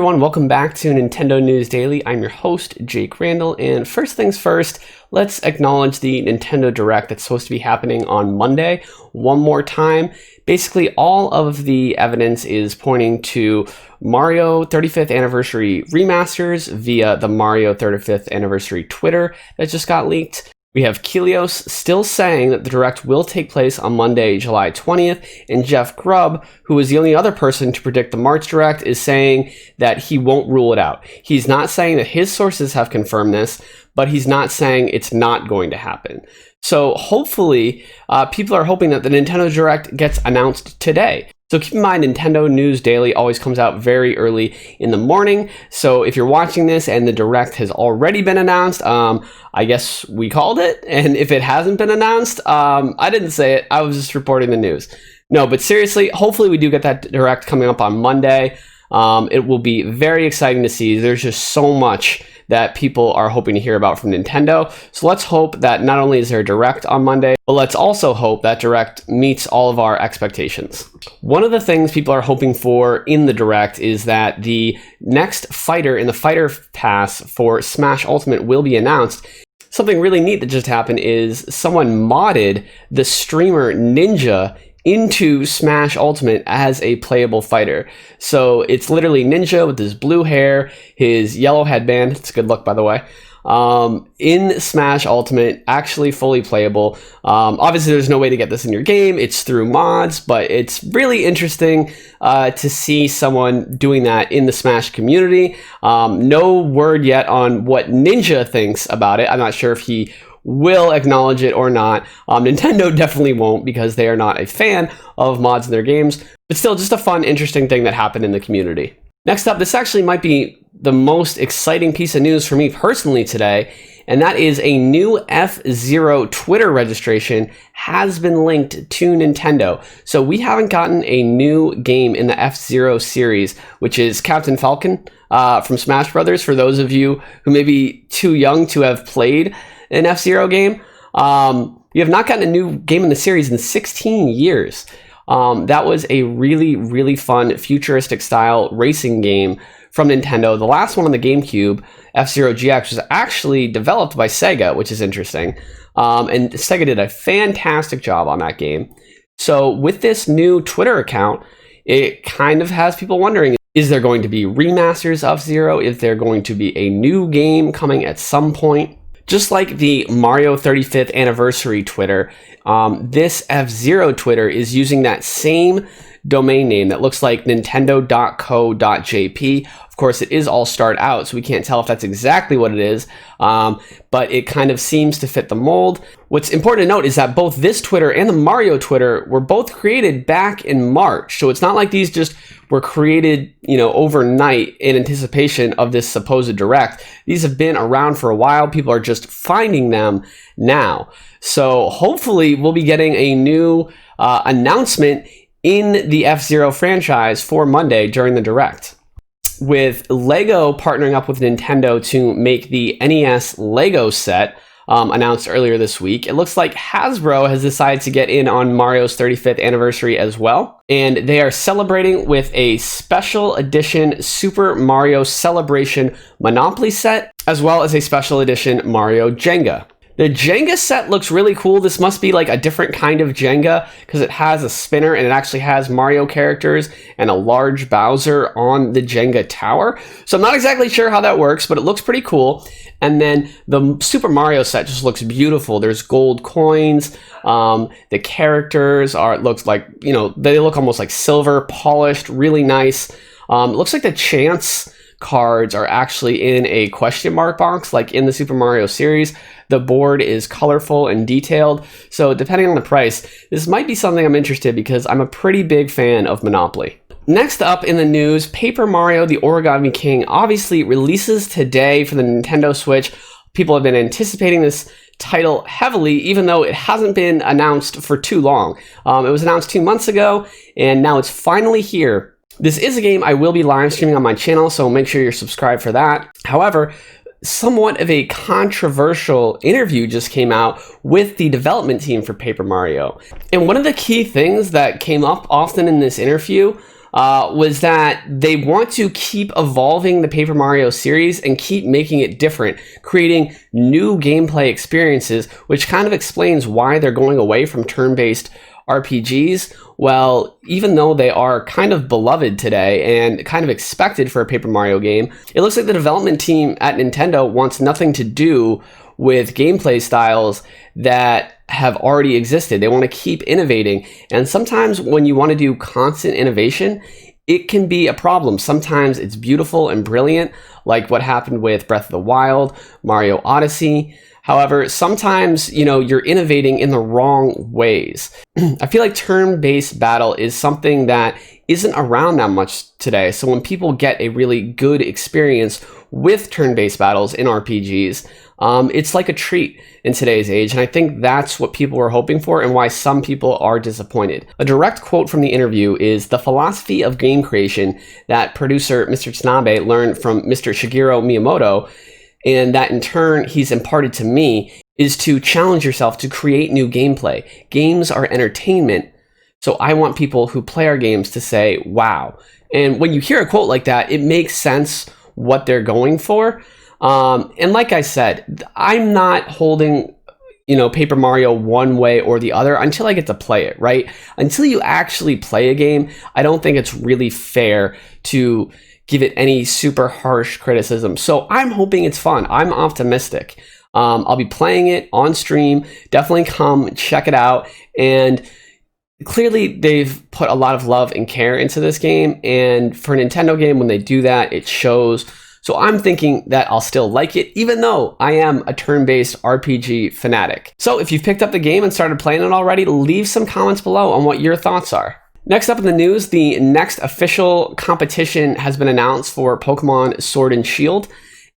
everyone, welcome back to Nintendo News Daily. I'm your host, Jake Randall, and first things first, let's acknowledge the Nintendo Direct that's supposed to be happening on Monday one more time. Basically, all of the evidence is pointing to Mario 35th Anniversary remasters via the Mario 35th Anniversary Twitter that just got leaked. We have Kelios still saying that the Direct will take place on Monday, July 20th, and Jeff Grubb, who is the only other person to predict the March Direct, is saying that he won't rule it out. He's not saying that his sources have confirmed this, but he's not saying it's not going to happen. So hopefully, people are hoping that the Nintendo Direct gets announced today. So keep in mind, Nintendo News Daily always comes out very early in the morning. So if you're watching this and the Direct has already been announced, I guess we called it. And if it hasn't been announced, I didn't say it. I was just reporting the news. No, but seriously, hopefully we do get that Direct coming up on Monday. It will be very exciting to see. There's just so much that people are hoping to hear about from Nintendo. So let's hope that not only is there a Direct on Monday, but let's also hope that Direct meets all of our expectations. One of the things people are hoping for in the Direct is that the next fighter in the Fighter Pass for Smash Ultimate will be announced. Something really neat that just happened is someone modded the streamer Ninja into Smash Ultimate as a playable fighter. So it's literally Ninja with his blue hair, his yellow headband, it's a good look by the way, in Smash Ultimate, actually fully playable. Obviously there's no way to get this in your game, it's through mods, but it's really interesting to see someone doing that in the Smash community. No word yet on what Ninja thinks about it. I'm not sure if he will acknowledge it or not. Nintendo definitely won't because they are not a fan of mods in their games, but still just a fun, interesting thing that happened in the community. Next up, this actually might be the most exciting piece of news for me personally today, and that is a new F-Zero Twitter registration has been linked to Nintendo. So we haven't gotten a new game in the F-Zero series, which is Captain Falcon from Smash Brothers, for those of you who may be too young to have played an F-Zero game. We have not gotten a new game in the series in 16 years. That was a really, really fun futuristic style racing game from Nintendo. The last one on the GameCube, F-Zero GX, was actually developed by Sega, which is interesting. And Sega did a fantastic job on that game. So with this new Twitter account, it kind of has people wondering, is there going to be remasters of F-Zero? Is there going to be a new game coming at some point? Just like the Mario 35th Anniversary Twitter, this F-Zero Twitter is using that same domain name that looks like nintendo.co.jp. Of course, it is all starred out, so we can't tell if that's exactly what it is, but it kind of seems to fit the mold. What's important to note is that both this Twitter and the Mario Twitter were both created back in March, so it's not like these just were created, overnight in anticipation of this supposed Direct. These have been around for a while. People are just finding them now. So hopefully we'll be getting a new announcement in the F-Zero franchise for Monday during the Direct. With LEGO partnering up with Nintendo to make the NES LEGO set, announced earlier this week, it looks like Hasbro has decided to get in on Mario's 35th anniversary as well. And they are celebrating with a special edition Super Mario Celebration Monopoly set, as well as a special edition Mario Jenga. The Jenga set looks really cool. This must be like a different kind of Jenga because it has a spinner and it actually has Mario characters and a large Bowser on the Jenga tower. So I'm not exactly sure how that works, but it looks pretty cool. And then the Super Mario set just looks beautiful. There's gold coins. The characters looks like, they look almost like silver, polished, really nice. It looks like the chance cards are actually in a question mark box, like in the Super Mario series. The board is colorful and detailed, so depending on the price, this might be something I'm interested in because I'm a pretty big fan of Monopoly. Next up in the news, Paper Mario: The Origami King obviously releases today for the Nintendo Switch. People have been anticipating this title heavily, even though it hasn't been announced for too long. It was announced 2 months ago, and now it's finally here. This is a game I will be live streaming on my channel, so make sure you're subscribed for that. However, somewhat of a controversial interview just came out with the development team for Paper Mario. And one of the key things that came up often in this interview was that they want to keep evolving the Paper Mario series and keep making it different, creating new gameplay experiences, which kind of explains why they're going away from turn-based RPGs. Well, even though they are kind of beloved today and kind of expected for a Paper Mario game, it looks like the development team at Nintendo wants nothing to do with gameplay styles that have already existed. They want to keep innovating. And sometimes when you want to do constant innovation, it can be a problem. Sometimes it's beautiful and brilliant, like what happened with Breath of the Wild, Mario Odyssey. However, sometimes, you're innovating in the wrong ways. I feel like turn-based battle is something that isn't around that much today. So when people get a really good experience with turn-based battles in RPGs, it's like a treat in today's age. And I think that's what people are hoping for and why some people are disappointed. A direct quote from the interview is, "The philosophy of game creation that producer Mr. Tanabe learned from Mr. Shigeru Miyamoto, and that in turn he's imparted to me, is to challenge yourself to create new gameplay. Games are entertainment. So I want people who play our games to say, wow." And when you hear a quote like that, it makes sense what they're going for. And like I said, I'm not holding, Paper Mario one way or the other until I get to play it, right? Until you actually play a game, I don't think it's really fair to give it any super harsh criticism. So I'm hoping it's fun. I'm optimistic. I'll be playing it on stream. Definitely come check it out. And clearly they've put a lot of love and care into this game. And for a Nintendo game, when they do that, it shows. So I'm thinking that I'll still like it, even though I am a turn-based RPG fanatic. So if you've picked up the game and started playing it already, leave some comments below on what your thoughts are. Next up in the news, the next official competition has been announced for Pokemon Sword and Shield,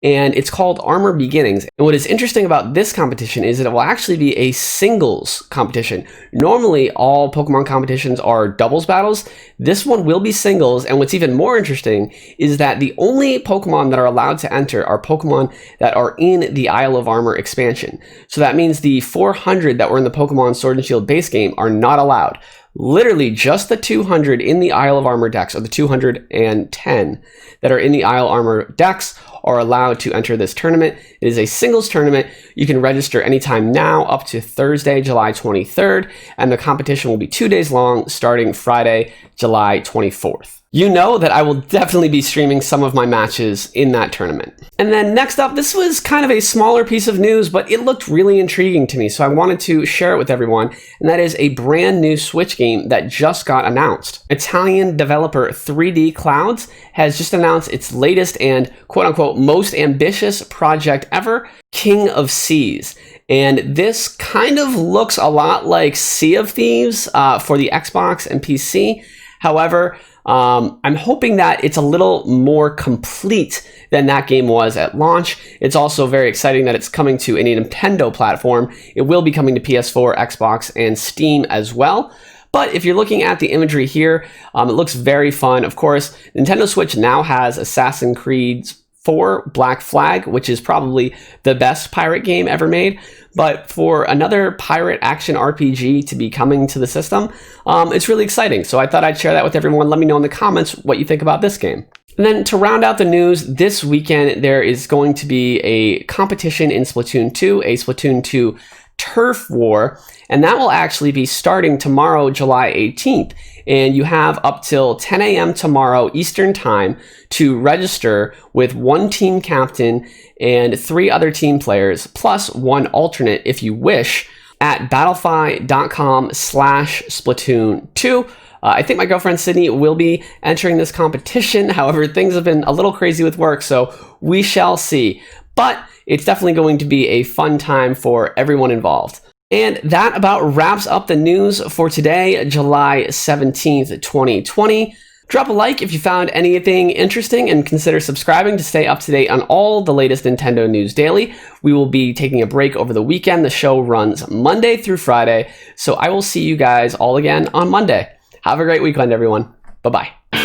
and it's called Armor Beginnings. And what is interesting about this competition is that it will actually be a singles competition. Normally, all Pokemon competitions are doubles battles. This one will be singles, and what's even more interesting is that the only Pokemon that are allowed to enter are Pokemon that are in the Isle of Armor expansion. So that means the 400 that were in the Pokemon Sword and Shield base game are not allowed. Literally just the 200 in the Isle of Armor decks, or the 210 that are in the Isle of Armor decks, are allowed to enter this tournament. It is a singles tournament. You can register anytime now up to Thursday, July 23rd, and the competition will be 2 days long, starting Friday, July 24th. You know that I will definitely be streaming some of my matches in that tournament. And then next up, this was kind of a smaller piece of news, but it looked really intriguing to me, so I wanted to share it with everyone, and that is a brand new Switch game that just got announced. Italian developer 3D Clouds has just announced its latest and quote-unquote most ambitious project ever, King of Seas. And this kind of looks a lot like Sea of Thieves for the Xbox and PC. However, I'm hoping that it's a little more complete than that game was at launch. It's also very exciting that it's coming to a Nintendo platform. It will be coming to PS4, Xbox, and Steam as well. But if you're looking at the imagery here, it looks very fun. Of course, Nintendo Switch now has Assassin's Creed 4 Black Flag, which is probably the best pirate game ever made. But for another pirate action RPG to be coming to the system, it's really exciting. So I thought I'd share that with everyone. Let me know in the comments what you think about this game. And then to round out the news, this weekend there is going to be a competition in Splatoon 2, a Splatoon 2 Turf War, and that will actually be starting tomorrow, July 18th. And you have up till 10 a.m. tomorrow Eastern Time to register with one team captain and 3 other team players, plus one alternate if you wish, at battlefy.com/Splatoon2. I think my girlfriend Sydney will be entering this competition. However, things have been a little crazy with work, so we shall see. But it's definitely going to be a fun time for everyone involved. And that about wraps up the news for today, July 17th, 2020. Drop a like if you found anything interesting and consider subscribing to stay up to date on all the latest Nintendo news daily. We will be taking a break over the weekend. The show runs Monday through Friday, so I will see you guys all again on Monday. Have a great weekend, everyone. Bye-bye.